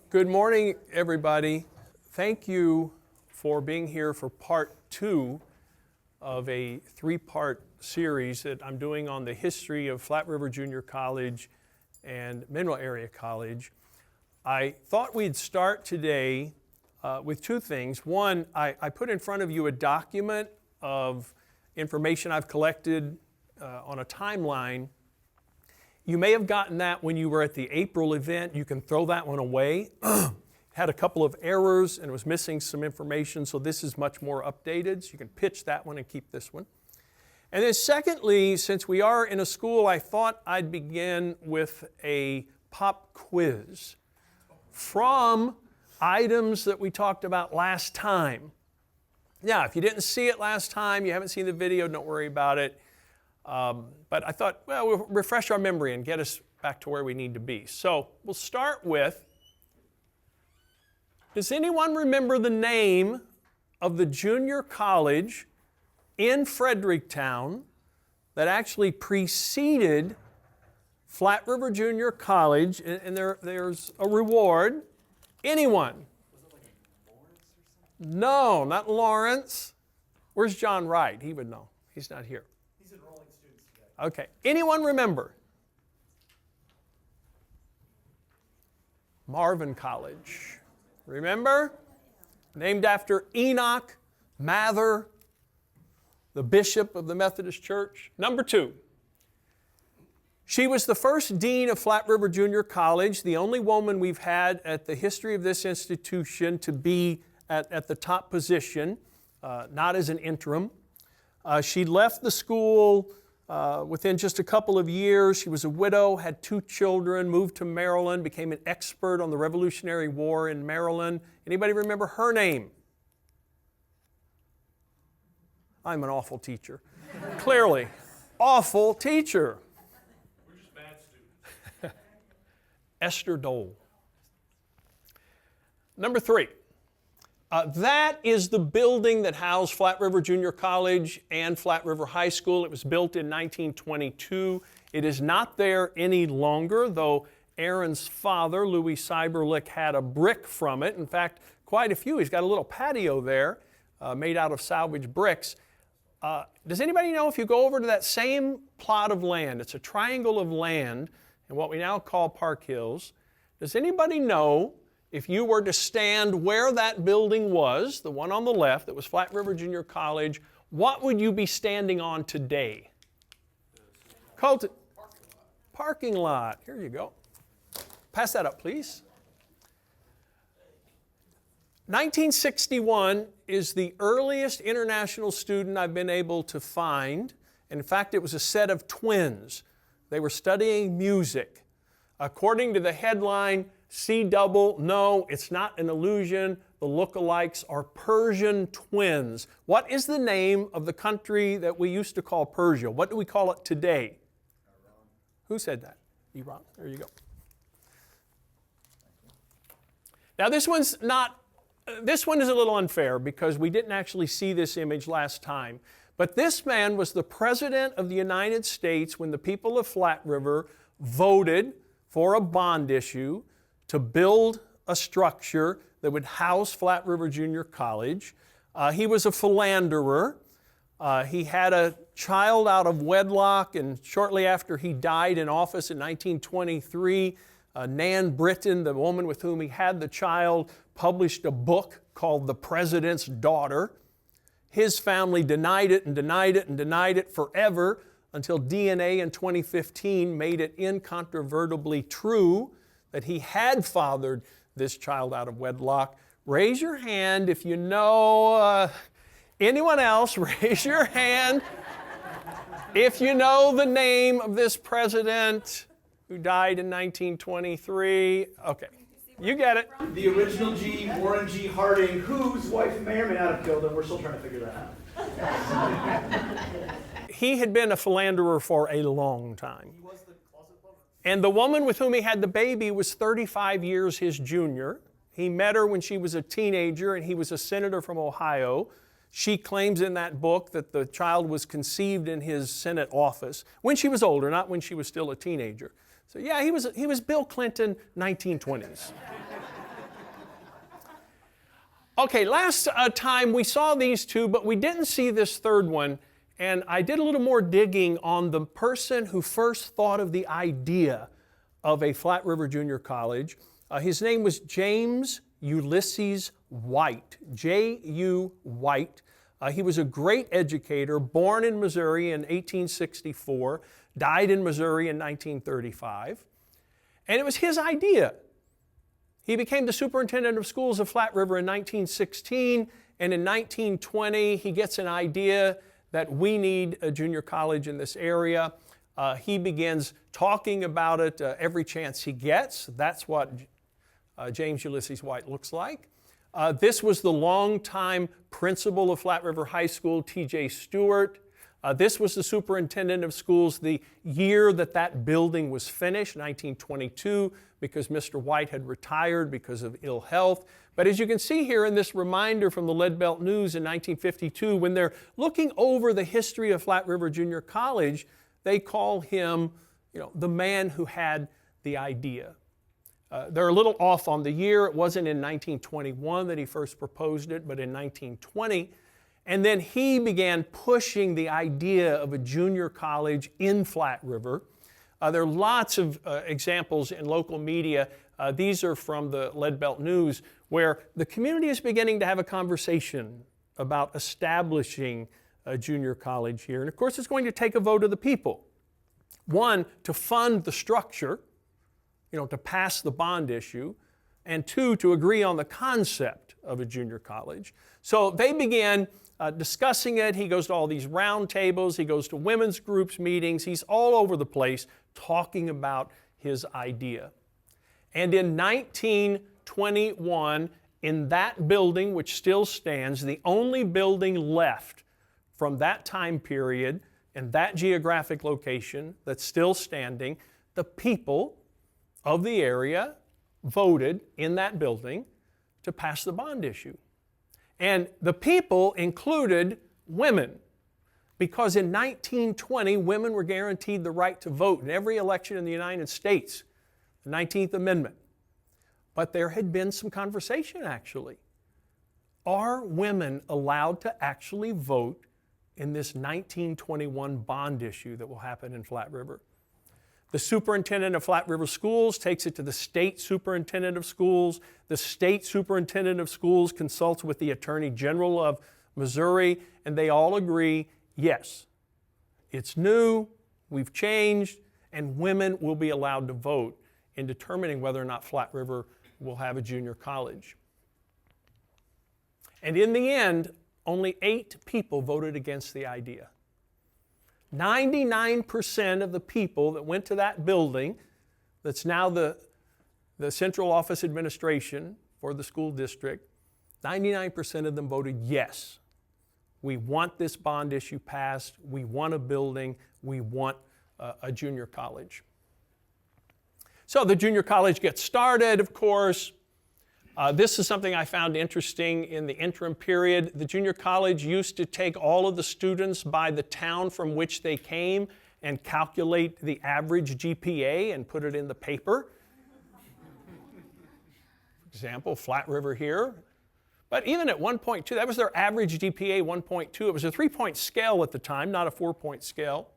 Good morning, everybody. Thank you for being here for part 2 of a 3-part series that I'm doing on the history of Flat River Junior College and Mineral Area College. I thought we'd start today with 2 things. One, I put in front of you a document of information I've collected on a timeline. You may have gotten that when you were at the April event. You can throw that one away. Had a couple of errors and was missing some information, so this is much more updated. So you can pitch that one and keep this one. And then secondly, since we are in a school, I thought I'd begin with a pop quiz from items that we talked about last time. Now, if you didn't see it last time, you haven't seen the video, don't worry about it. But I thought, well, we'll refresh our memory and get us back to where we need to be. So we'll start with, does anyone remember the name of the junior college in Fredericktown that actually preceded Flat River Junior College? And there's a reward. Anyone? Was it like Lawrence or something? No, not Lawrence. Where's John Wright? He would know. He's not here. He's enrolling students today. Okay. Anyone remember? Marvin College. Remember? Named after Enoch Mather, the bishop of the Methodist Church. Number 2. She was the first dean of Flat River Junior College, the only woman we've had at the history of this institution to be at the top position, not as an interim. She left the school within just a couple of years. She was a widow, had 2 children, moved to Maryland, became an expert on the Revolutionary War in Maryland. Anybody remember her name? I'm an awful teacher. Clearly, awful teacher. We're just bad students. Esther Dole. Number 3. That is the building that housed Flat River Junior College and Flat River High School. It was built in 1922. It is not there any longer, though Aaron's father, Louis Seiberlich, had a brick from it. In fact, quite a few. He's got a little patio there made out of salvaged bricks. Does anybody know if you go over to that same plot of land, it's a triangle of land in what we now call Park Hills, does anybody know if you were to stand where that building was, the one on the left that was Flat River Junior College, what would you be standing on today? Parking lot. Here you go. Pass that up, please. 1961 is the earliest international student I've been able to find. In fact, it was a set of twins. They were studying music. According to the headline, C-double, no, it's not an illusion. The lookalikes are Persian twins. What is the name of the country that we used to call Persia? What do we call it today? Iran. Who said that? Iran. There you go. Now this one is a little unfair because we didn't actually see this image last time. But this man was the President of the United States when the people of Flat River voted for a bond issue to build a structure that would house Flat River Junior College. He was a philanderer. He had a child out of wedlock, and shortly after he died in office in 1923, Nan Britton, the woman with whom he had the child, published a book called The President's Daughter. His family denied it and denied it and denied it forever until DNA in 2015 made it incontrovertibly true that he had fathered this child out of wedlock. Raise your hand if you know anyone else. Raise your hand if you know the name of this president who died in 1923. Okay, you get it. The original G, Warren G. Harding, whose wife may or may not have killed him. We're still trying to figure that out. He had been a philanderer for a long time. He was the closet plumber. And the woman with whom he had the baby was 35 years his junior. He met her when she was a teenager, and he was a senator from Ohio. She claims in that book that the child was conceived in his Senate office when she was older, not when she was still a teenager. So yeah, he was Bill Clinton, 1920s. Okay, last time we saw these two, but we didn't see this third one. And I did a little more digging on the person who first thought of the idea of a Flat River Junior College. His name was James Ulysses White, J.U. White. He was a great educator, born in Missouri in 1864, died in Missouri in 1935. And it was his idea. He became the superintendent of schools of Flat River in 1916, and in 1920 he gets an idea that we need a junior college in this area. He begins talking about it every chance he gets. That's what James Ulysses White looks like. This was the longtime principal of Flat River High School, T.J. Stewart. This was the superintendent of schools the year that that building was finished, 1922, because Mr. White had retired because of ill health. But as you can see here in this reminder from the Lead Belt News in 1952, when they're looking over the history of Flat River Junior College, they call him, the man who had the idea. They're a little off on the year. It wasn't in 1921 that he first proposed it, but in 1920. And then he began pushing the idea of a junior college in Flat River. There are lots of examples in local media. These are from the Lead Belt News, where the community is beginning to have a conversation about establishing a junior college here. And of course, it's going to take a vote of the people. One, to fund the structure, to pass the bond issue, and two, to agree on the concept of a junior college. So they began discussing it. He goes to all these round tables. He goes to women's groups meetings. He's all over the place talking about his idea. And in 1921, in that building, which still stands, the only building left from that time period and that geographic location that's still standing, the people of the area voted in that building to pass the bond issue. And the people included women, because in 1920, women were guaranteed the right to vote in every election in the United States, the 19th Amendment. But there had been some conversation, actually. Are women allowed to actually vote in this 1921 bond issue that will happen in Flat River? The superintendent of Flat River Schools takes it to the state superintendent of schools. The state superintendent of schools consults with the Attorney General of Missouri, and they all agree, yes, it's new, we've changed, and women will be allowed to vote in determining whether or not Flat River will have a junior college. And in the end, only 8 people voted against the idea. 99% of the people that went to that building, that's now the central office administration for the school district, 99% of them voted yes. We want this bond issue passed. We want a building. We want a junior college. So the junior college gets started, of course. This is something I found interesting in the interim period. The junior college used to take all of the students by the town from which they came and calculate the average GPA and put it in the paper. For example, Flat River here. But even at 1.2, that was their average GPA, 1.2. It was a 3-point scale at the time, not a 4-point scale.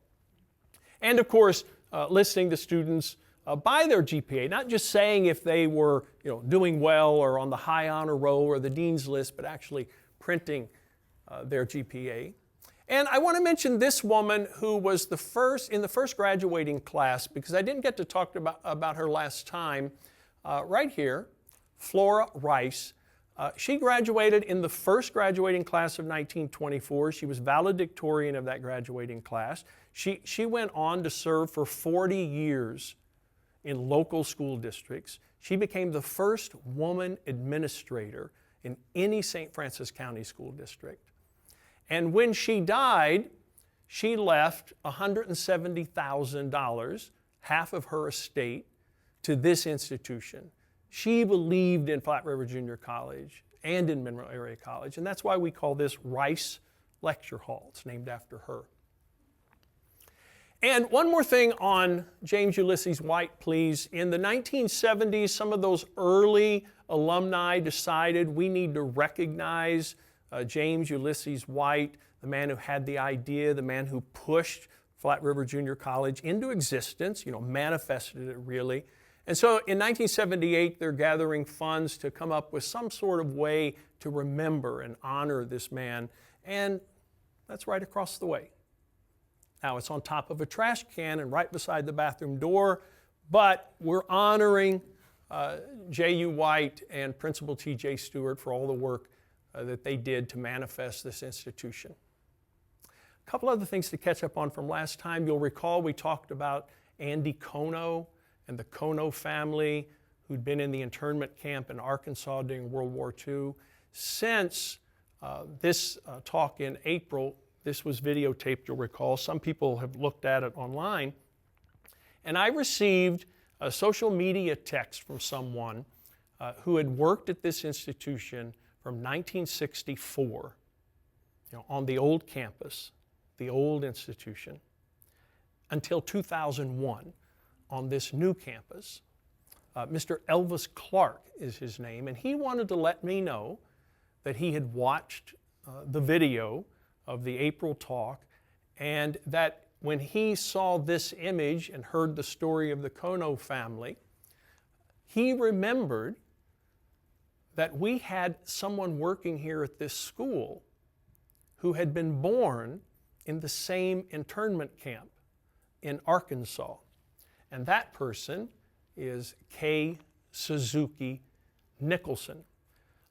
And of course, listing the students by their GPA, not just saying if they were doing well or on the high honor roll or the dean's list, but actually printing their GPA. And I want to mention this woman who was in the first graduating class, because I didn't get to talk about her last time, right here, Flora Rice. She graduated in the first graduating class of 1924. She was valedictorian of that graduating class. She went on to serve for 40 years in local school districts. She became the first woman administrator in any St. Francis County school district. And when she died, she left $170,000, half of her estate, to this institution. She believed in Flat River Junior College and in Mineral Area College, and that's why we call this Rice Lecture Hall. It's named after her. And one more thing on James Ulysses White, please. In the 1970s, some of those early alumni decided we need to recognize James Ulysses White, the man who had the idea, the man who pushed Flat River Junior College into existence, manifested it really. And so in 1978, they're gathering funds to come up with some sort of way to remember and honor this man. And that's right across the way. Now, it's on top of a trash can and right beside the bathroom door, but we're honoring J.U. White and Principal T.J. Stewart for all the work that they did to manifest this institution. A couple other things to catch up on from last time. You'll recall we talked about Andy Kono and the Kono family who'd been in the internment camp in Arkansas during World War II. Since this talk in April, this was videotaped, you'll recall. Some people have looked at it online. And I received a social media text from someone who had worked at this institution from 1964, on the old campus, the old institution, until 2001 on this new campus. Mr. Elvis Clark is his name, and he wanted to let me know that he had watched the video of the April talk, and that when he saw this image and heard the story of the Kono family, he remembered that we had someone working here at this school who had been born in the same internment camp in Arkansas. And that person is Kay Suzuki Nicholson.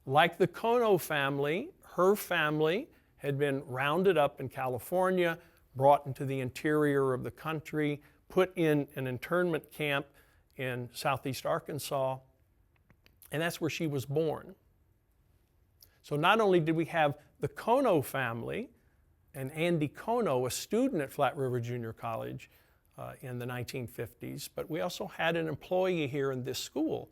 Like the Kono family, her family had been rounded up in California, brought into the interior of the country, put in an internment camp in southeast Arkansas, and that's where she was born. So not only did we have the Kono family and Andy Kono, a student at Flat River Junior College in the 1950s, but we also had an employee here in this school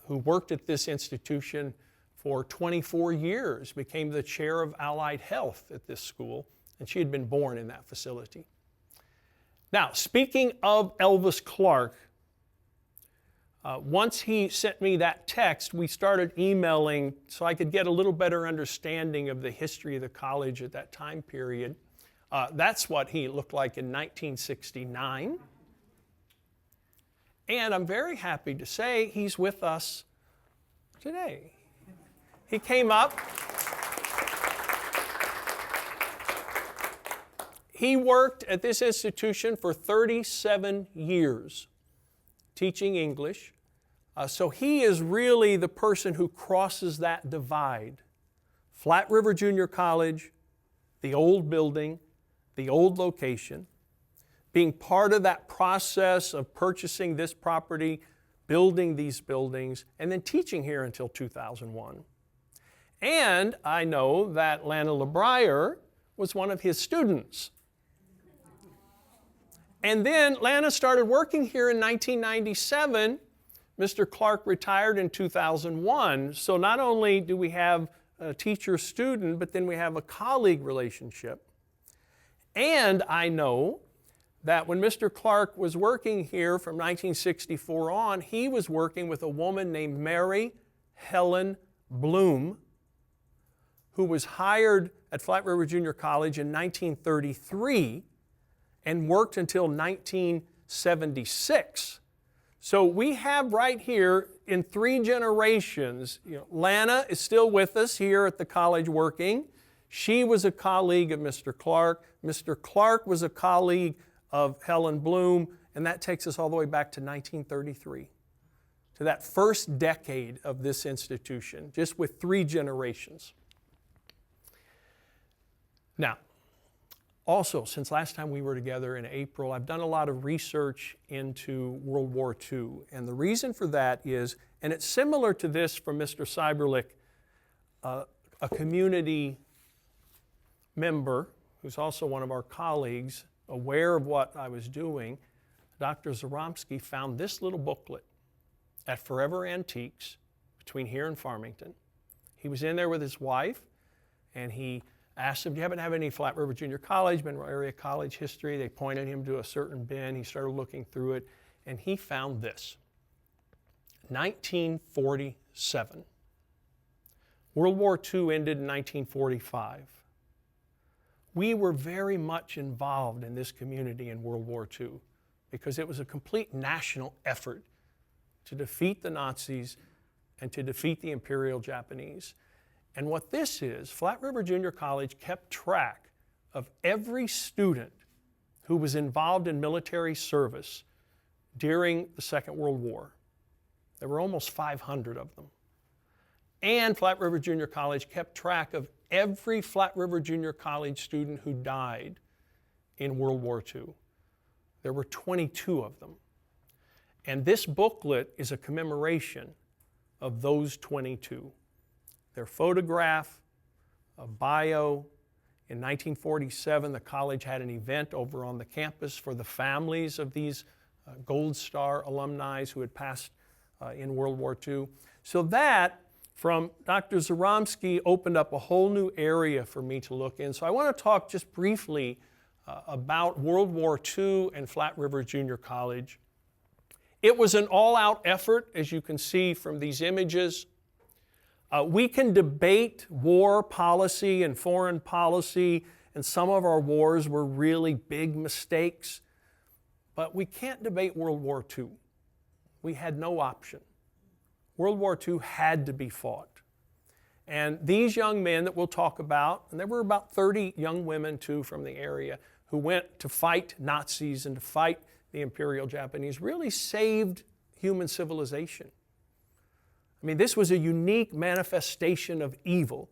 who worked at this institution for 24 years, became the chair of allied health at this school, and she had been born in that facility. Now, speaking of Elvis Clark, once he sent me that text, we started emailing so I could get a little better understanding of the history of the college at that time period. That's what he looked like in 1969. And I'm very happy to say he's with us today. He came up. He worked at this institution for 37 years, teaching English. So he is really the person who crosses that divide. Flat River Junior College, the old building, the old location, being part of that process of purchasing this property, building these buildings, and then teaching here until 2001. And I know that Lana LeBrier was one of his students. And then Lana started working here in 1997. Mr. Clark retired in 2001. So not only do we have a teacher-student, but then we have a colleague relationship. And I know that when Mr. Clark was working here from 1964 on, he was working with a woman named Mary Helen Bloom, who was hired at Flat River Junior College in 1933 and worked until 1976. So we have right here in 3 generations, Lana is still with us here at the college working. She was a colleague of Mr. Clark. Mr. Clark was a colleague of Helen Bloom, and that takes us all the way back to 1933, to that first decade of this institution, just with 3 generations. Now, also, since last time we were together in April, I've done a lot of research into World War II. And the reason for that is, and it's similar to this from Mr. Cyberlick, a community member who's also one of our colleagues, aware of what I was doing, Dr. Zaromsky found this little booklet at Forever Antiques between here and Farmington. He was in there with his wife, and he asked him, do you happen to have any Flat River Junior College, Monroe Area College history? They pointed him to a certain bin. He started looking through it, and he found this. 1947. World War II ended in 1945. We were very much involved in this community in World War II because it was a complete national effort to defeat the Nazis and to defeat the Imperial Japanese. And what this is, Flat River Junior College kept track of every student who was involved in military service during the Second World War. There were almost 500 of them. And Flat River Junior College kept track of every Flat River Junior College student who died in World War II. There were 22 of them. And this booklet is a commemoration of those 22. Their photograph, a bio. In 1947, the college had an event over on the campus for the families of these Gold Star alumni who had passed in World War II. So that, from Dr. Zaromsky, opened up a whole new area for me to look in. So I want to talk just briefly about World War II and Flat River Junior College. It was an all-out effort, as you can see from these images. We can debate war policy and foreign policy, and some of our wars were really big mistakes, but we can't debate World War II. We had no option. World War II had to be fought. And these young men that we'll talk about, and there were about 30 young women too from the area who went to fight Nazis and to fight the Imperial Japanese, really saved human civilization. I mean, this was a unique manifestation of evil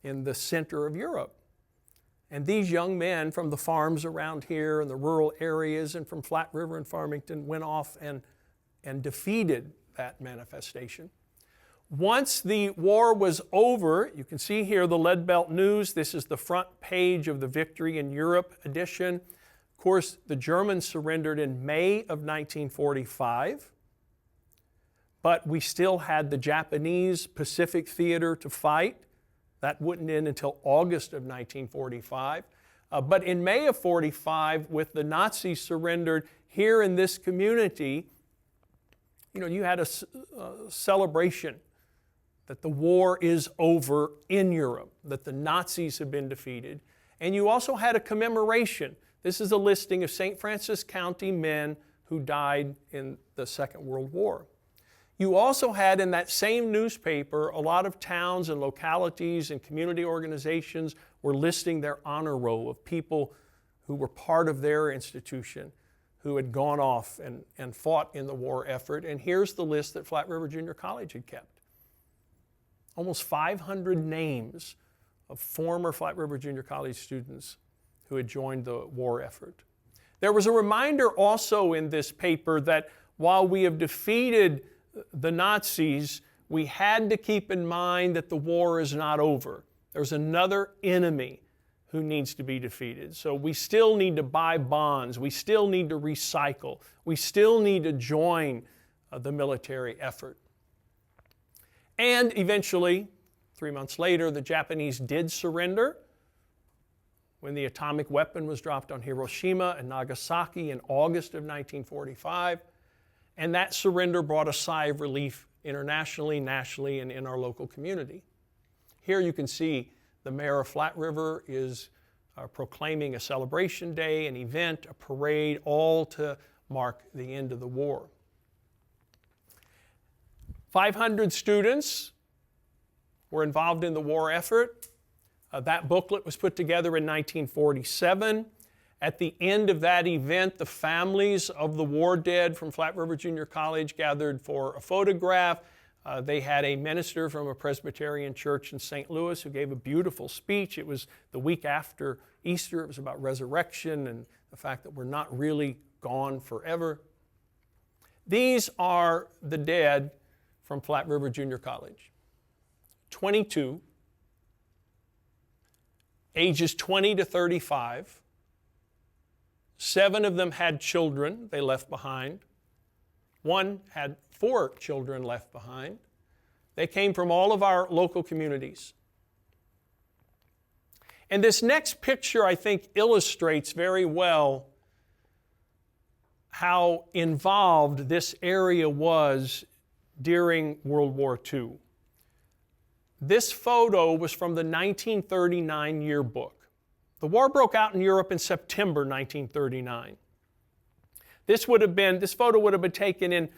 in the center of Europe. And these young men from the farms around here and the rural areas and from Flat River and Farmington went off and defeated that manifestation. Once the war was over, you can see here the Lead Belt News. This is the front page of the Victory in Europe edition. Of course, the Germans surrendered in May of 1945, but we still had the Japanese Pacific Theater to fight. That wouldn't end until August of 1945. But in May of 45, with the Nazis surrendered here in this community, you had a celebration that the war is over in Europe, that the Nazis have been defeated. And you also had a commemoration. This is a listing of St. Francis County men who died in the Second World War. You also had in that same newspaper a lot of towns and localities and community organizations were listing their honor roll of people who were part of their institution, who had gone off and fought in the war effort. And here's the list that Flat River Junior College had kept. Almost 500 names of former Flat River Junior College students who had joined the war effort. There was a reminder also in this paper that while we have defeated the Nazis, we had to keep in mind that the war is not over. There's another enemy who needs to be defeated. So we still need to buy bonds. We still need to recycle. We still need to join the military effort. And eventually, 3 months later, the Japanese did surrender when the atomic weapon was dropped on Hiroshima and Nagasaki in August of 1945. And that surrender brought a sigh of relief internationally, nationally, and in our local community. Here you can see the mayor of Flat River is proclaiming a celebration day, an event, a parade, all to mark the end of the war. 500 students were involved in the war effort. That booklet was put together in 1947. At the end of that event, the families of the war dead from Flat River Junior College gathered for a photograph. They had a minister from a Presbyterian church in St. Louis who gave a beautiful speech. It was the week after Easter. It was about resurrection and the fact that we're not really gone forever. These are the dead from Flat River Junior College. 22, ages 20 to 35. 7 of them had children they left behind. 1 had 4 children left behind. They came from all of our local communities. And this next picture, I think, illustrates very well how involved this area was during World War II. This photo was from the 1939 yearbook. The war broke out in Europe in September 1939. This photo would have been taken in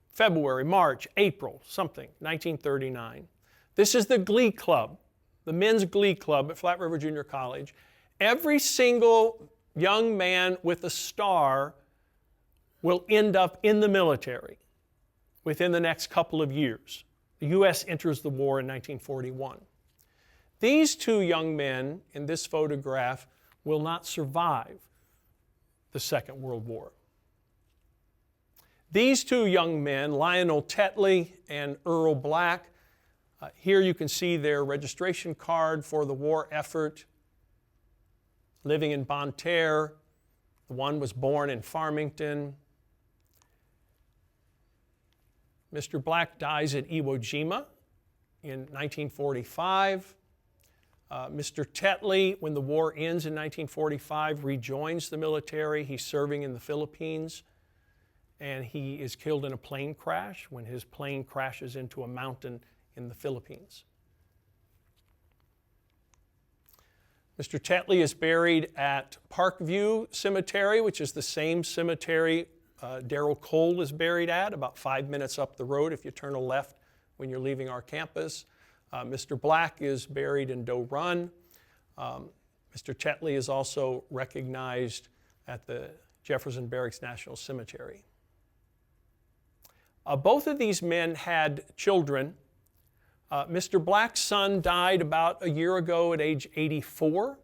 February, March, April, something, 1939. This is the Glee Club, the men's Glee Club at Flat River Junior College. Every single young man with a star will end up in the military within the next couple of years. The U.S. enters the war in 1941. These two young men in this photograph will not survive the Second World War. These two young men, Lionel Tetley and Earl Black, here you can see their registration card for the war effort, living in Bonne Terre. The one was born in Farmington. Mr. Black dies at Iwo Jima in 1945. Mr. Tetley, when the war ends in 1945, rejoins the military. He's serving in the Philippines, and he is killed in a plane crash when his plane crashes into a mountain in the Philippines. Mr. Tetley is buried at Parkview Cemetery, which is the same cemetery Darrell Cole is buried at, about 5 minutes up the road if you turn a left when you're leaving our campus. Mr. Black is buried in Doe Run. Mr. Tetley is also recognized at the Jefferson Barracks National Cemetery. Both of these men had children. Mr. Black's son died about a year ago at age 84.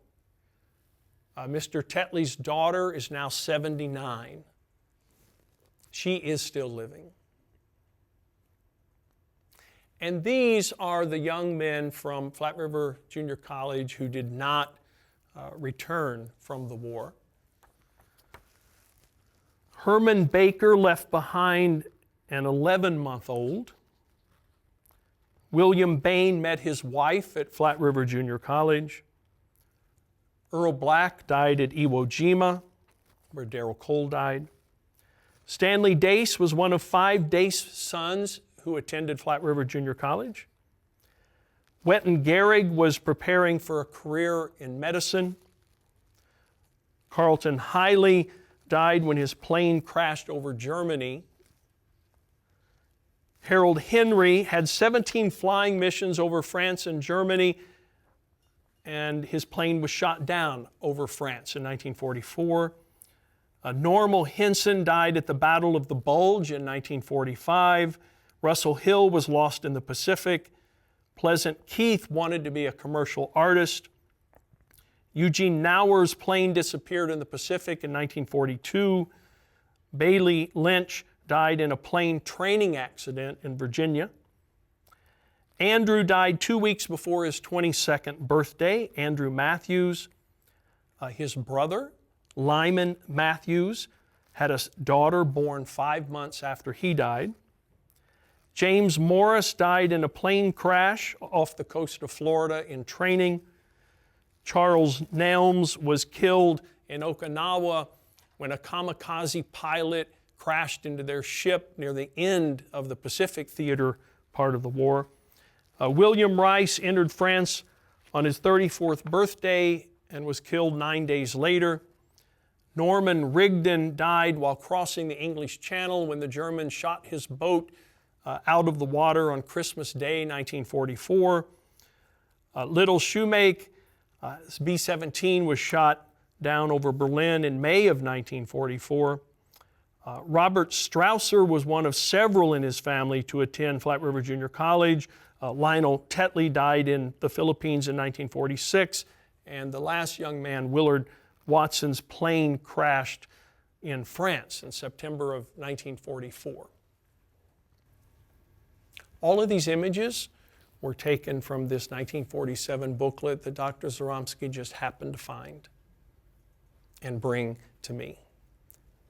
Mr. Tetley's daughter is now 79. She is still living. And these are the young men from Flat River Junior College who did not return from the war. Herman Baker left behind an 11-month-old. William Bain met his wife at Flat River Junior College. Earl Black died at Iwo Jima, where Darrell Cole died. Stanley Dace was one of 5 Dace sons who attended Flat River Junior College. Wetton Gehrig was preparing for a career in medicine. Carlton Hiley died when his plane crashed over Germany. Harold Henry had 17 flying missions over France and Germany, and his plane was shot down over France in 1944. Normal Henson died at the Battle of the Bulge in 1945. Russell Hill was lost in the Pacific. Pleasant Keith wanted to be a commercial artist. Eugene Nauer's plane disappeared in the Pacific in 1942. Bailey Lynch died in a plane training accident in Virginia. Andrew died 2 weeks before his 22nd birthday, Andrew Matthews. His brother, Lyman Matthews, had a daughter born 5 months after he died. James Morris died in a plane crash off the coast of Florida in training. Charles Nelms was killed in Okinawa when a kamikaze pilot crashed into their ship near the end of the Pacific Theater part of the war. William Rice entered France on his 34th birthday and was killed 9 days later. Norman Rigdon died while crossing the English Channel when the Germans shot his boat out of the water on Christmas Day, 1944. Little Shoemake, B-17, was shot down over Berlin in May of 1944. Robert Strausser was one of several in his family to attend Flat River Junior College. Lionel Tetley died in the Philippines in 1946. And the last young man, Willard Watson's plane crashed in France in September of 1944. All of these images were taken from this 1947 booklet that Dr. Zaromsky just happened to find and bring to me.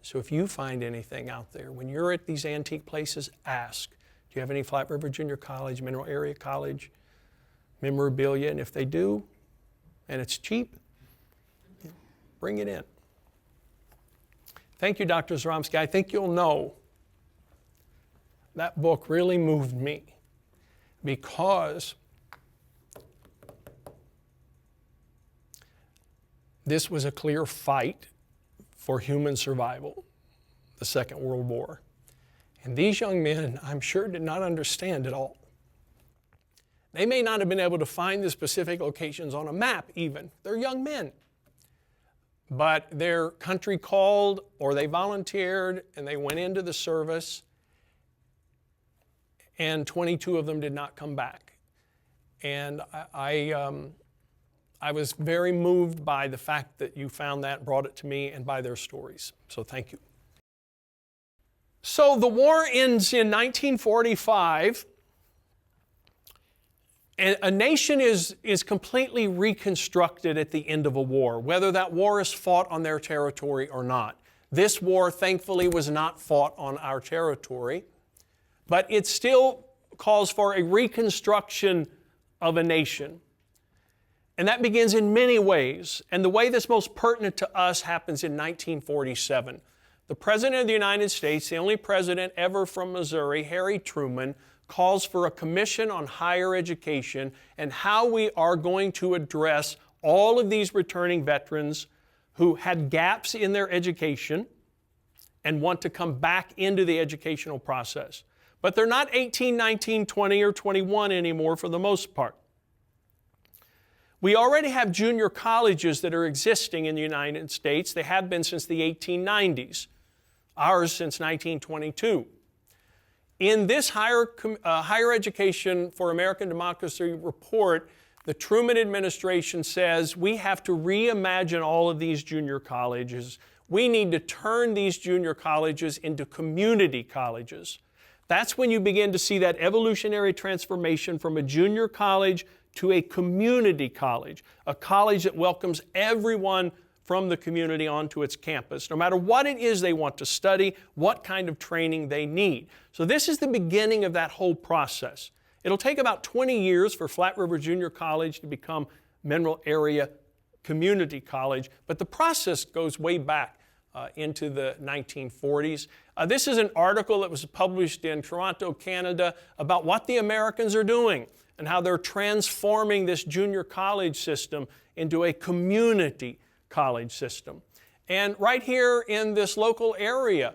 So if you find anything out there, when you're at these antique places, ask, do you have any Flat River Junior College, Mineral Area College memorabilia? And if they do, and it's cheap, bring it in. Thank you, Dr. Zaromsky. I think you'll know that book really moved me because this was a clear fight for human survival, the Second World War. And these young men, I'm sure, did not understand it all. They may not have been able to find the specific locations on a map even. They're young men. But their country called, or they volunteered, and they went into the service, and 22 of them did not come back. And I was very moved by the fact that you found that, brought it to me, and by their stories. So thank you. So the war ends in 1945. And a nation is completely reconstructed at the end of a war, whether that war is fought on their territory or not. This war, thankfully, was not fought on our territory, but it still calls for a reconstruction of a nation. And that begins in many ways. And the way that's most pertinent to us happens in 1947. The President of the United States, the only president ever from Missouri, Harry Truman, calls for a commission on higher education and how we are going to address all of these returning veterans who had gaps in their education and want to come back into the educational process. But they're not 18, 19, 20, or 21 anymore for the most part. We already have junior colleges that are existing in the United States. They have been since the 1890s, ours since 1922. In this Higher Education for American Democracy report, the Truman administration says we have to reimagine all of these junior colleges. We need to turn these junior colleges into community colleges. That's when you begin to see that evolutionary transformation from a junior college to a community college, a college that welcomes everyone from the community onto its campus, no matter what it is they want to study, what kind of training they need. So this is the beginning of that whole process. It'll take about 20 years for Flat River Junior College to become Mineral Area Community College, but the process goes way back into the 1940s. This is an article that was published in Toronto, Canada, about what the Americans are doing and how they're transforming this junior college system into a community college system. And right here in this local area,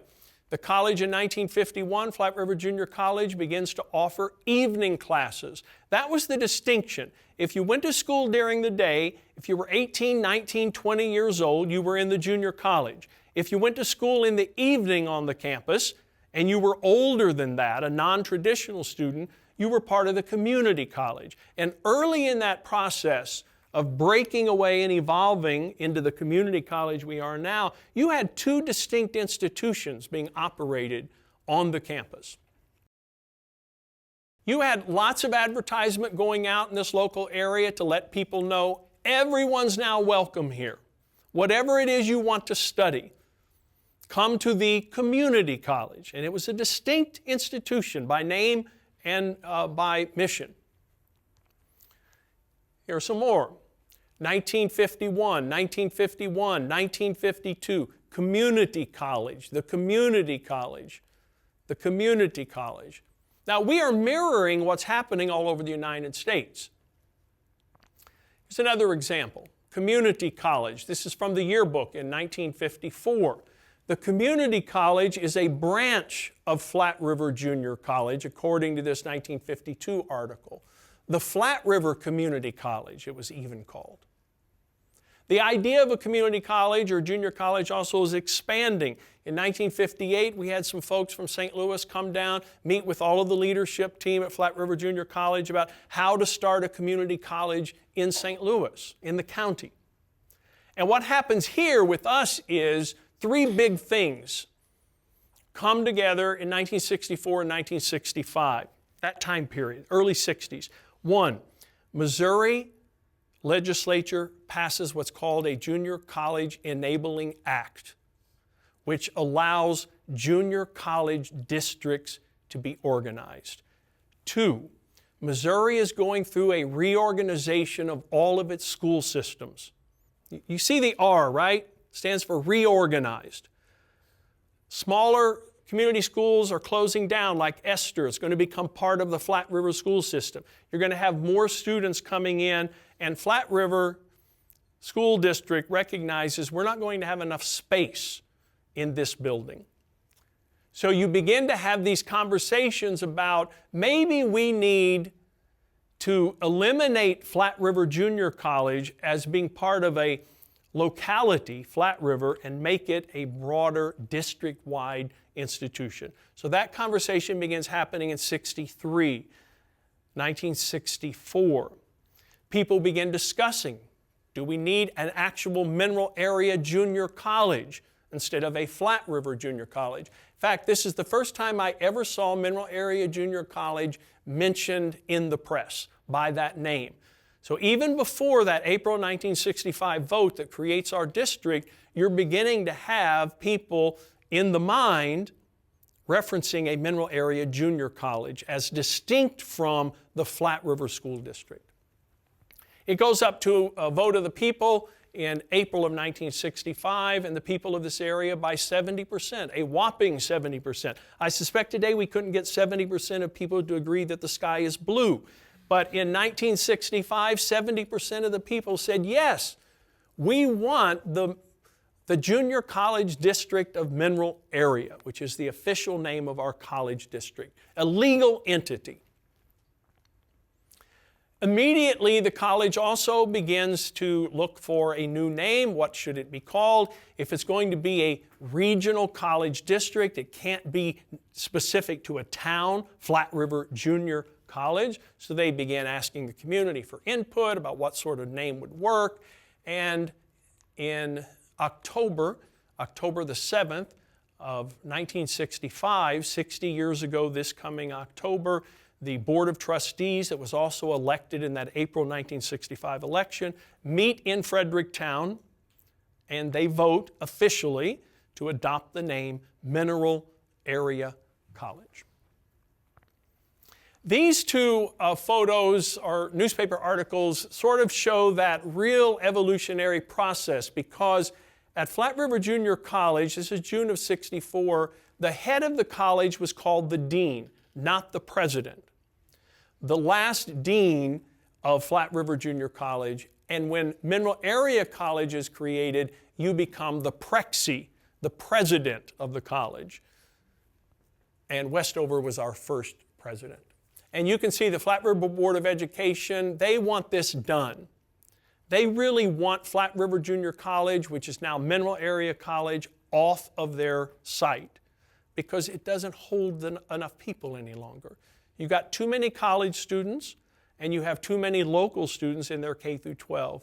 the college in 1951, Flat River Junior College, begins to offer evening classes. That was the distinction. If you went to school during the day, if you were 18, 19, 20 years old, you were in the junior college. If you went to school in the evening on the campus, and you were older than that, a non-traditional student, you were part of the community college. And early in that process of breaking away and evolving into the community college we are now, you had two distinct institutions being operated on the campus. You had lots of advertisement going out in this local area to let people know everyone's now welcome here. Whatever it is you want to study, come to the community college. And it was a distinct institution by name and by mission. Here are some more. 1951, 1951, 1952, community college, the community college, the community college. Now, we are mirroring what's happening all over the United States. Here's another example. Community college. This is from the yearbook in 1954. The community college is a branch of Flat River Junior College, according to this 1952 article. The Flat River Community College, it was even called. The idea of a community college or junior college also is expanding. In 1958, we had some folks from St. Louis come down, meet with all of the leadership team at Flat River Junior College about how to start a community college in St. Louis, in the county. And what happens here with us is three big things come together in 1964 and 1965, that time period, early 60s. One, Missouri legislature passes what's called a Junior College Enabling Act, which allows junior college districts to be organized. Two, Missouri is going through a reorganization of all of its school systems. You see the R, right? Stands for reorganized. Smaller community schools are closing down, like Esther. It's going to become part of the Flat River school system. You're going to have more students coming in, and Flat River School District recognizes we're not going to have enough space in this building. So you begin to have these conversations about maybe we need to eliminate Flat River Junior College as being part of a locality, Flat River, and make it a broader district-wide institution. So that conversation begins happening in 1964. People begin discussing, do we need an actual mineral area junior college instead of a Flat River Junior College? In fact, this is the first time I ever saw Mineral Area Junior College mentioned in the press by that name. So even before that April 1965 vote that creates our district, you're beginning to have people in the mind referencing a Mineral Area Junior College as distinct from the Flat River School District. It goes up to a vote of the people in April of 1965, and the people of this area by 70%, a whopping 70%. I suspect today we couldn't get 70% of people to agree that the sky is blue. But in 1965, 70% of the people said, yes, we want the Junior College District of Mineral Area, which is the official name of our college district, a legal entity. Immediately, the college also begins to look for a new name. What should it be called? If it's going to be a regional college district, it can't be specific to a town, Flat River Junior College. So they began asking the community for input about what sort of name would work. And in October the 7th of 1965, 60 years ago this coming October, the Board of Trustees that was also elected in that April 1965 election meet in Fredericktown, and they vote officially to adopt the name Mineral Area College. These two photos or newspaper articles sort of show that real evolutionary process, because at Flat River Junior College, this is June of '64, the head of the college was called the dean, not the president. The last dean of Flat River Junior College, and when Mineral Area College is created, you become the prexy, the president of the college. And Westover was our first president. And you can see the Flat River Board of Education, they want this done. They really want Flat River Junior College, which is now Mineral Area College, off of their site because it doesn't hold enough people any longer. You've got too many college students and you have too many local students in their K through 12.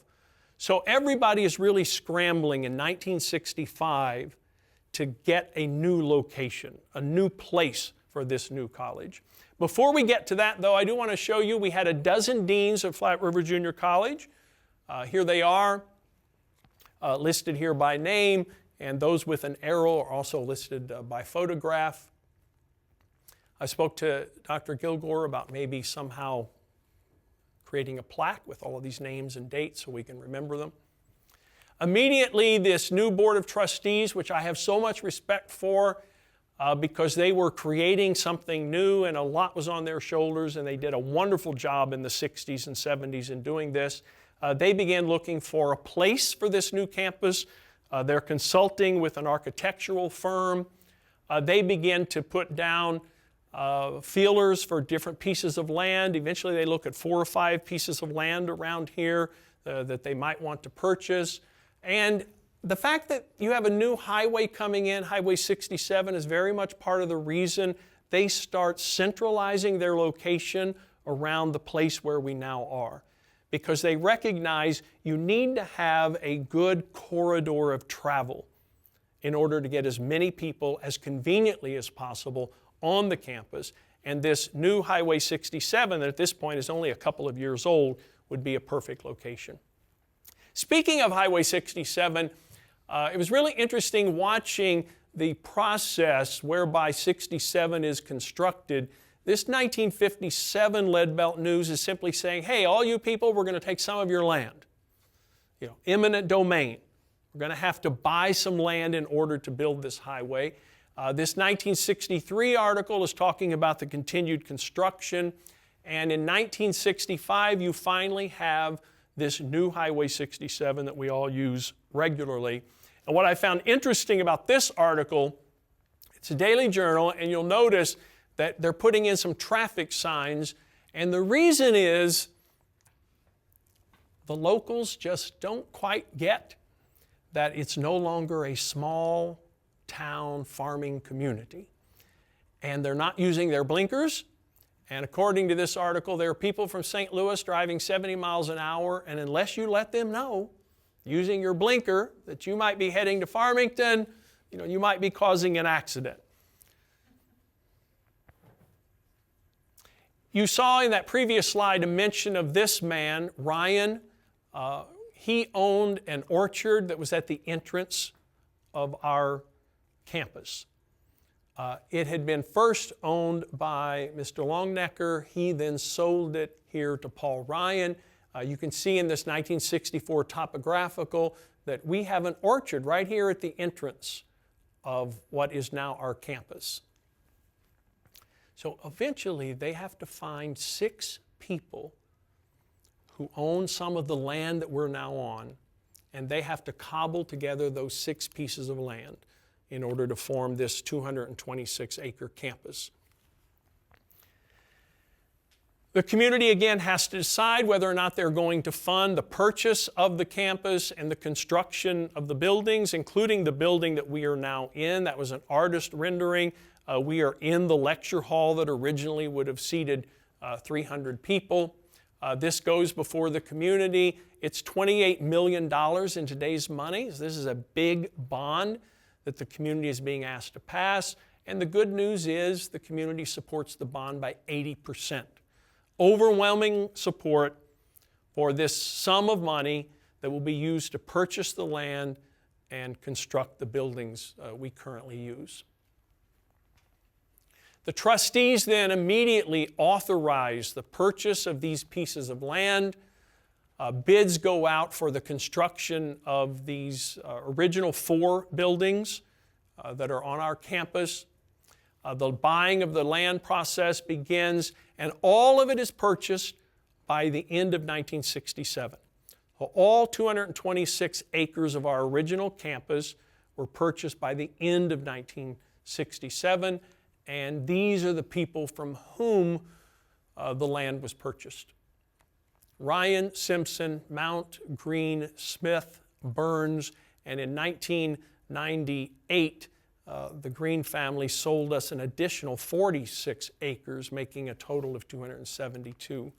So everybody is really scrambling in 1965 to get a new location, a new place for this new college. Before we get to that, though, I do want to show you we had a dozen deans of Flat River Junior College. Here they are, listed here by name, and those with an arrow are also listed by photograph. I spoke to Dr. Gilgore about maybe somehow creating a plaque with all of these names and dates so we can remember them. Immediately, this new Board of Trustees, which I have so much respect for because they were creating something new and a lot was on their shoulders, and they did a wonderful job in the 60s and 70s in doing this. They began looking for a place for this new campus. They're consulting with an architectural firm. They began to put down feelers for different pieces of land. Eventually they look at 4 or 5 pieces of land around here that they might want to purchase. And the fact that you have a new highway coming in, Highway 67, is very much part of the reason they start centralizing their location around the place where we now are. Because they recognize you need to have a good corridor of travel in order to get as many people as conveniently as possible on the campus. And this new Highway 67, that at this point is only a couple of years old, would be a perfect location. Speaking of Highway 67, it was really interesting watching the process whereby 67 is constructed. This 1957 Lead Belt News is simply saying, hey, all you people, we're going to take some of your land. You know, eminent domain. We're going to have to buy some land in order to build this highway. This 1963 article is talking about the continued construction, and in 1965 you finally have this new Highway 67 that we all use regularly. And what I found interesting about this article, it's a daily journal, and you'll notice that they're putting in some traffic signs, and the reason is the locals just don't quite get that it's no longer a small town farming community. And they're not using their blinkers. And according to this article, there are people from St. Louis driving 70 miles an hour, and unless you let them know, using your blinker, that you might be heading to Farmington, you might be causing an accident. You saw in that previous slide a mention of this man, Ryan. He owned an orchard that was at the entrance of our campus. It had been first owned by Mr. Longnecker. He then sold it here to Paul Ryan. You can see in this 1964 topographical that we have an orchard right here at the entrance of what is now our campus. So eventually they have to find 6 people who own some of the land that we're now on, and they have to cobble together those 6 pieces of land in order to form this 226-acre campus. The community, again, has to decide whether or not they're going to fund the purchase of the campus and the construction of the buildings, including the building that we are now in. That was an artist rendering. We are in the lecture hall that originally would have seated 300 people. This goes before the community. It's $28 million in today's money. So this is a big bond that the community is being asked to pass. And the good news is the community supports the bond by 80%. Overwhelming support for this sum of money that will be used to purchase the land and construct the buildings we currently use. The trustees then immediately authorize the purchase of these pieces of land. Bids go out for the construction of these original 4 buildings that are on our campus. The buying of the land process begins, and all of it is purchased by the end of 1967. All 226 acres of our original campus were purchased by the end of 1967, and these are the people from whom the land was purchased. Ryan, Simpson, Mount, Green, Smith, Burns, and in 1998, the Green family sold us an additional 46 acres, making a total of 272.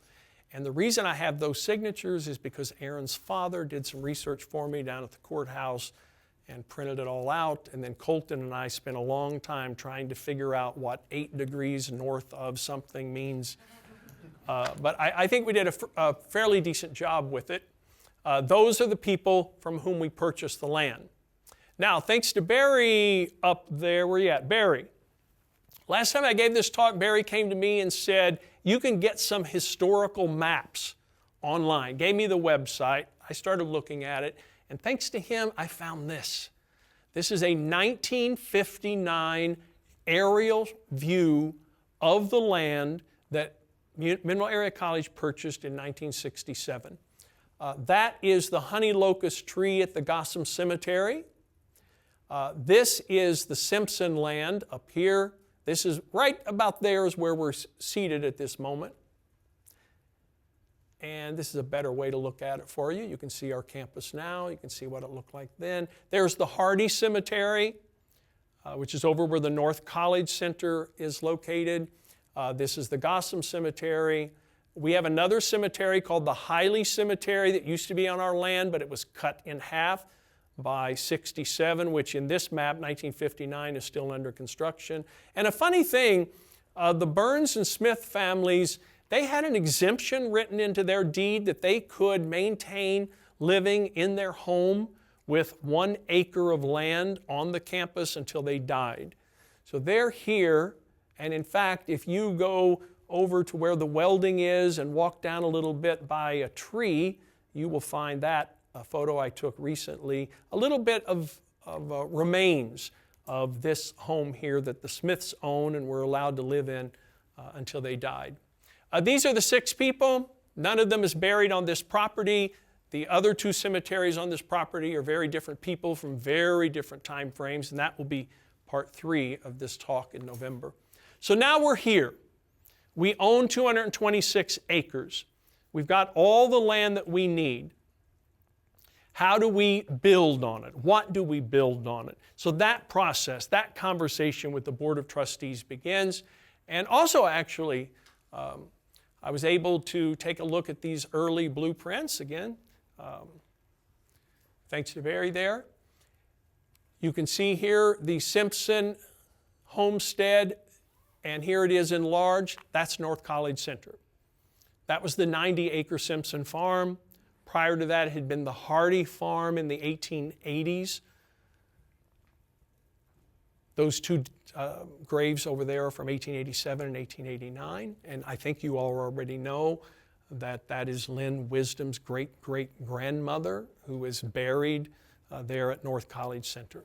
And the reason I have those signatures is because Aaron's father did some research for me down at the courthouse and printed it all out. And then Colton and I spent a long time trying to figure out what 8 degrees north of something means. But I think we did a fairly decent job with it. Those are the people from whom we purchased the land. Now, thanks to Barry up there, where you at? Barry. Last time I gave this talk, Barry came to me and said, you can get some historical maps online. Gave me the website. I started looking at it, and thanks to him, I found this. This is a 1959 aerial view of the land that Mineral Area College purchased in 1967. That is the honey locust tree at the Gotham Cemetery. This is the Simpson land up here. This is right about there is where we're seated at this moment. And this is a better way to look at it for you. You can see our campus now. You can see what it looked like then. There's the Hardy Cemetery, which is over where the North College Center is located. This is the Gotham Cemetery. We have another cemetery called the Hiley Cemetery that used to be on our land, but it was cut in half by 67, which in this map, 1959, is still under construction. And a funny thing, the Burns and Smith families, they had an exemption written into their deed that they could maintain living in their home with 1 acre of land on the campus until they died. So they're here, and in fact, if you go over to where the welding is and walk down a little bit by a tree, you will find that a photo I took recently, a little bit of remains of this home here that the Smiths own and were allowed to live in until they died. These are the 6 people. None of them is buried on this property. The other 2 cemeteries on this property are very different people from very different time frames, and that will be part 3 of this talk in November. So now we're here. We own 226 acres. We've got all the land that we need. How do we build on it? What do we build on it? So that process, that conversation with the Board of Trustees begins. And also, actually, I was able to take a look at these early blueprints again. Thanks to Barry there. You can see here the Simpson homestead, and here it is enlarged. That's North College Center. That was the 90-acre Simpson farm. Prior to that, it had been the Hardy farm in the 1880s. Those 2 graves over there are from 1887 and 1889, and I think you all already know that that is Lynn Wisdom's great-great-grandmother who is buried there at North College Center.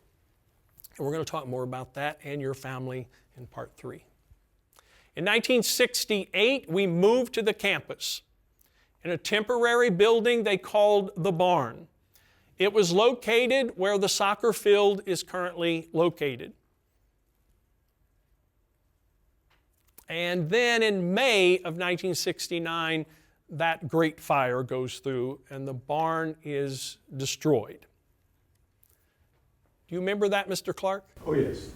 And we're going to talk more about that and your family in part 3. In 1968, we moved to the campus in a temporary building they called the barn. It was located where the soccer field is currently located. And then in May of 1969, that great fire goes through and the barn is destroyed. Do you remember that, Mr. Clark? Oh, yes.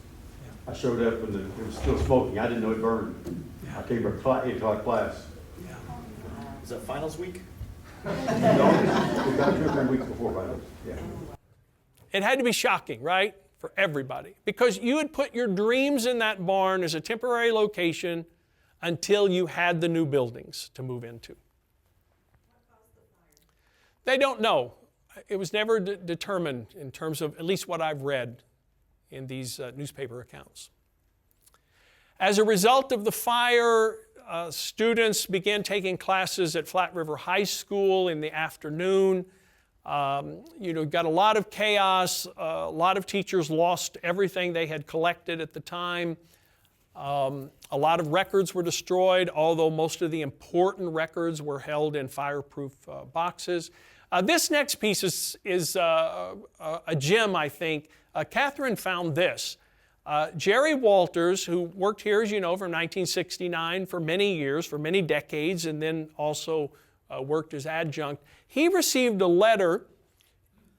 I showed up when it was still smoking. I didn't know it burned. I came for 8 o'clock class. Is that finals week? No, it got 2 or 3 weeks before finals. Yeah. It had to be shocking, right, for everybody, because you had put your dreams in that barn as a temporary location until you had the new buildings to move into. They don't know. It was never determined in terms of at least what I've read in these newspaper accounts. As a result of the fire, students began taking classes at Flat River High School in the afternoon. Got a lot of chaos. A lot of teachers lost everything they had collected at the time. A lot of records were destroyed, although most of the important records were held in fireproof boxes. This next piece is a gem, I think. Catherine found this. Jerry Walters, who worked here, as you know, from 1969 for many years, for many decades, and then also worked as adjunct, he received a letter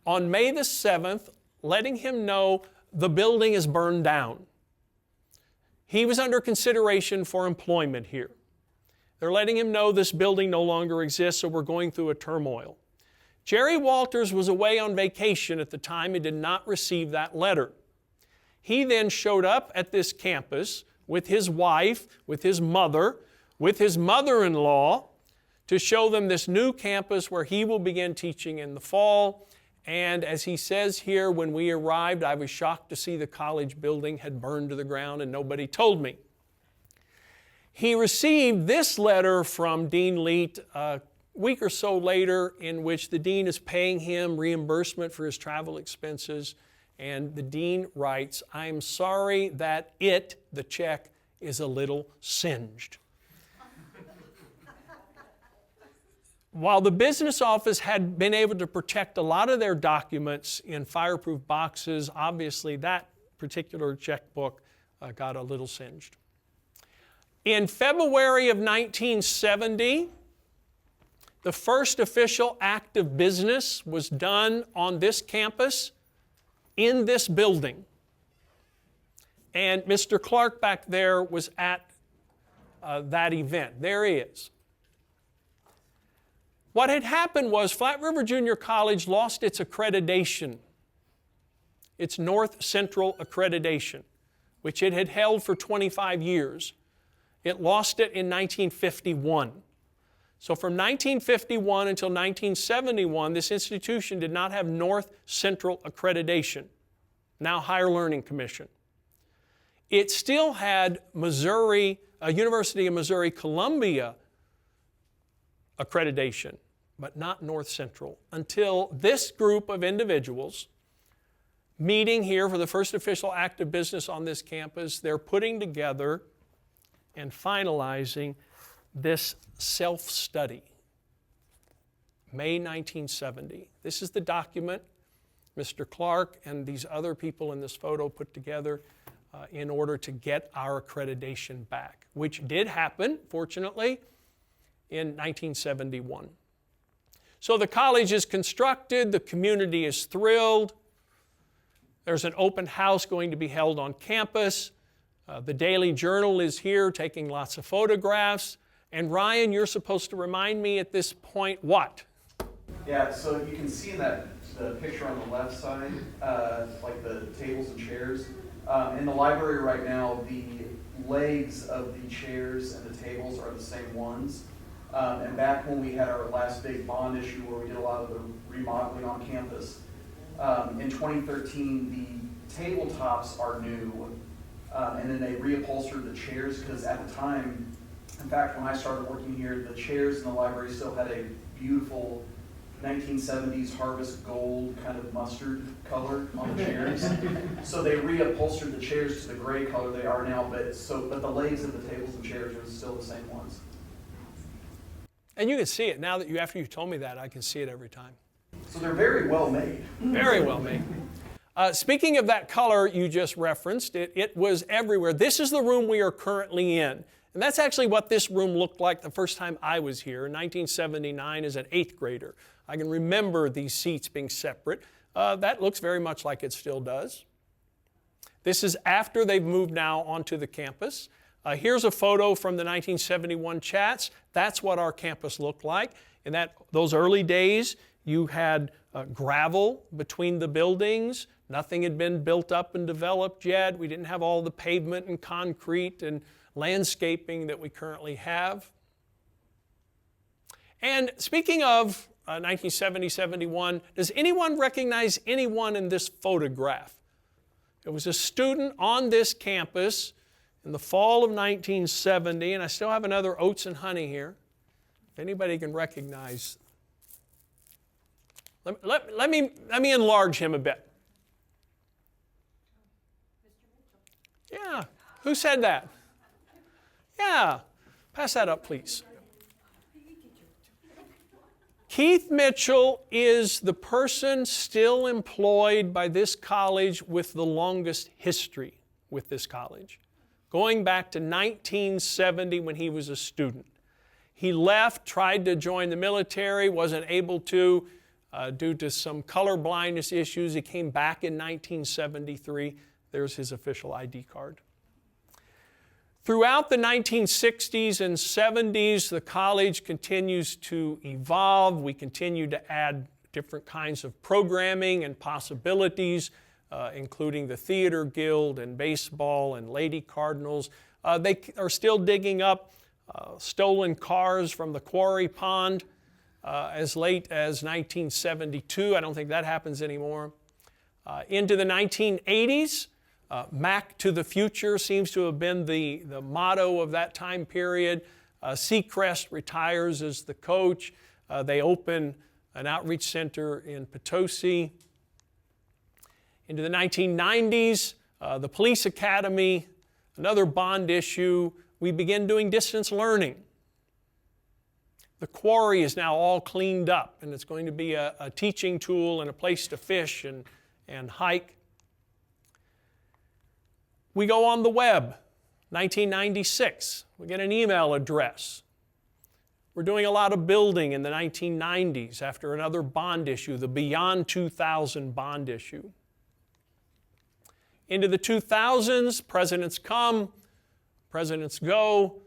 on May the 7th letting him know the building is burned down. He was under consideration for employment here. They're letting him know this building no longer exists, so we're going through a turmoil. Jerry Walters was away on vacation at the time and did not receive that letter. He then showed up at this campus with his wife, with his mother, with his mother-in-law to show them this new campus where he will begin teaching in the fall. And as he says here, when we arrived, I was shocked to see the college building had burned to the ground and nobody told me. He received this letter from Dean Leet a week or so later in which the dean is paying him reimbursement for his travel expenses. And the dean writes, "I'm sorry that the check, is a little singed." While the business office had been able to protect a lot of their documents in fireproof boxes, obviously that particular checkbook got a little singed. In February of 1970, the first official act of business was done on this campus in this building. And Mr. Clark back there was at that event. There he is. What had happened was Flat River Junior College lost its accreditation, its North Central accreditation, which it had held for 25 years. It lost it in 1951. So from 1951 until 1971, this institution did not have North Central accreditation, now Higher Learning Commission. It still had University of Missouri Columbia accreditation, but not North Central, until this group of individuals meeting here for the first official act of business on this campus. They're putting together and finalizing this self-study. May 1970. This is the document Mr. Clark and these other people in this photo put together in order to get our accreditation back, which did happen, fortunately, in 1971. So the college is constructed, the community is thrilled. There's an open house going to be held on campus. The Daily Journal is here taking lots of photographs. And Ryan, you're supposed to remind me at this point what? Yeah, so you can see in the picture on the left side, like the tables and chairs. In the library right now, the legs of the chairs and the tables are the same ones. And back when we had our last big bond issue where we did a lot of the remodeling on campus, in 2013, the tabletops are new. And then they reupholstered the chairs because at the time, in fact, when I started working here, the chairs in the library still had a beautiful 1970s harvest gold kind of mustard color on the chairs. So they reupholstered the chairs to the gray color they are now, but the legs of the tables and chairs are still the same ones. And you can see it now that after you told me that, I can see it every time. So they're very well made. Very well made. Speaking of that color you just referenced, it was everywhere. This is the room we are currently in. And that's actually what this room looked like the first time I was here in 1979 as an 8th grader. I can remember these seats being separate. That looks very much like it still does. This is after they've moved now onto the campus. Here's a photo from the 1971 chats. That's what our campus looked like. In those early days, you had gravel between the buildings. Nothing had been built up and developed yet. We didn't have all the pavement and concrete and landscaping that we currently have. And speaking of 1970-71, does anyone recognize anyone in this photograph? It was a student on this campus in the fall of 1970, and I still have another Oats and Honey here. If anybody can recognize. Let me enlarge him a bit. Yeah, who said that? Yeah, pass that up, please. Keith Mitchell is the person still employed by this college with the longest history with this college, going back to 1970 when he was a student. He left, tried to join the military, wasn't able to due to some color blindness issues. He came back in 1973. There's his official ID card. Throughout the 1960s and 70s, the college continues to evolve. We continue to add different kinds of programming and possibilities, including the Theater Guild and baseball and Lady Cardinals. They are still digging up stolen cars from the quarry pond as late as 1972. I don't think that happens anymore. Into the 1980s, Mac to the Future seems to have been the motto of that time period. Seacrest retires as the coach. They open an outreach center in Potosi. Into the 1990s, the Police Academy, another bond issue. We begin doing distance learning. The quarry is now all cleaned up, and it's going to be a teaching tool and a place to fish and hike. We go on the web, 1996. We get an email address. We're doing a lot of building in the 1990s after another bond issue, the Beyond 2000 bond issue. Into the 2000s, presidents come, presidents go,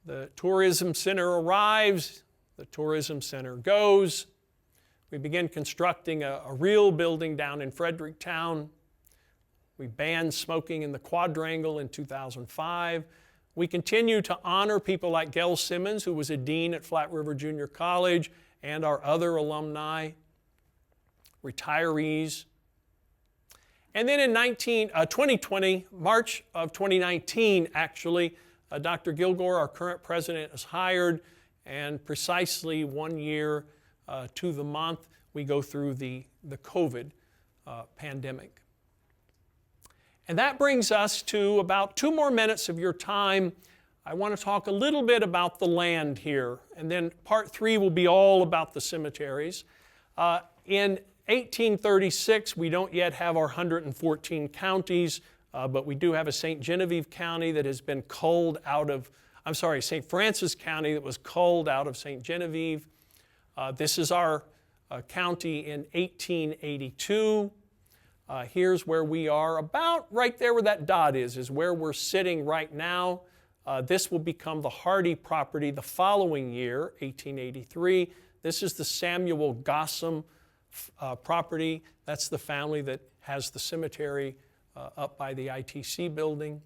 the tourism center arrives, the tourism center goes. We begin constructing a real building down in Fredericktown. We banned smoking in the quadrangle in 2005. We continue to honor people like Gail Simmons, who was a dean at Flat River Junior College, and our other alumni, retirees. And then in 2020, March of 2019, actually, Dr. Gilgore, our current president, is hired, and precisely 1 year to the month, we go through the COVID pandemic. And that brings us to about 2 more minutes of your time. I want to talk a little bit about the land here, and then part 3 will be all about the cemeteries. In 1836, we don't yet have our 114 counties, but we do have a St. Genevieve County that has been culled out of, St. Francis County that was culled out of St. Genevieve. This is our county in 1882. Here's where we are, about right there where that dot is where we're sitting right now. This will become the Hardy property the following year, 1883. This is the Samuel Gossam property. That's the family that has the cemetery up by the ITC building.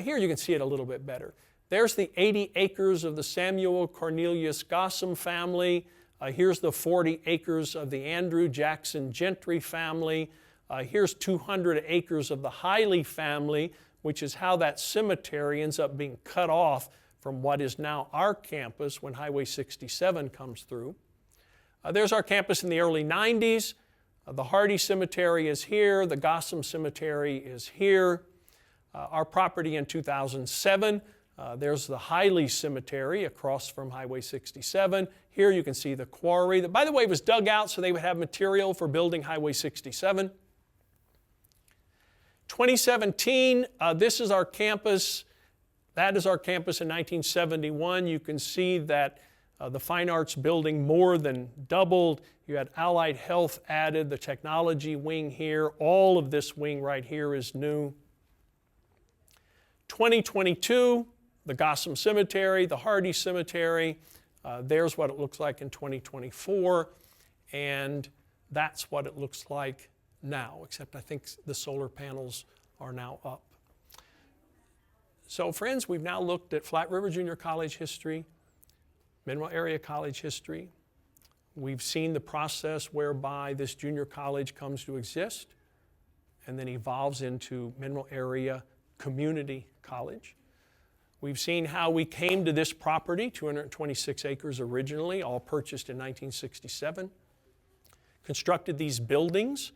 Here you can see it a little bit better. There's the 80 acres of the Samuel Cornelius Gossam family. Here's the 40 acres of the Andrew Jackson Gentry family. Here's 200 acres of the Hiley family, which is how that cemetery ends up being cut off from what is now our campus when Highway 67 comes through. There's our campus in the early 90s. The Hardy Cemetery is here. The Gossam Cemetery is here. Our property in 2007, there's the Hiley Cemetery across from Highway 67. Here you can see the quarry that, by the way, was dug out so they would have material for building Highway 67. 2017, this is our campus. That is our campus in 1971. You can see that the Fine Arts building more than doubled. You had Allied Health added, the technology wing here. All of this wing right here is new. 2022, the Gossam Cemetery, the Hardy Cemetery. There's what it looks like in 2024. And that's what it looks like now, except I think the solar panels are now up. So friends, we've now looked at Flat River Junior College history, Mineral Area College history. We've seen the process whereby this junior college comes to exist and then evolves into Mineral Area Community College. We've seen how we came to this property, 226 acres originally, all purchased in 1967. Constructed these buildings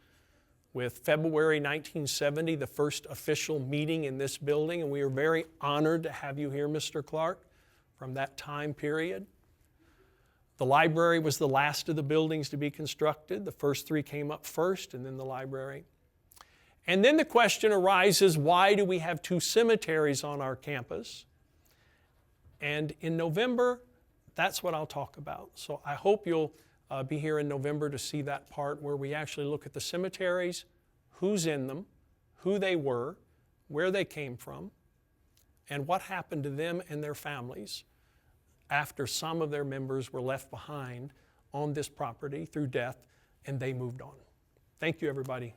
with February 1970, the first official meeting in this building, and we are very honored to have you here, Mr. Clark, from that time period. The library was the last of the buildings to be constructed. The first 3 came up first, and then the library. And then the question arises, why do we have 2 cemeteries on our campus? And in November, that's what I'll talk about. So I hope you'll be here in November to see that part where we actually look at the cemeteries, who's in them, who they were, where they came from, and what happened to them and their families after some of their members were left behind on this property through death and they moved on. Thank you, everybody.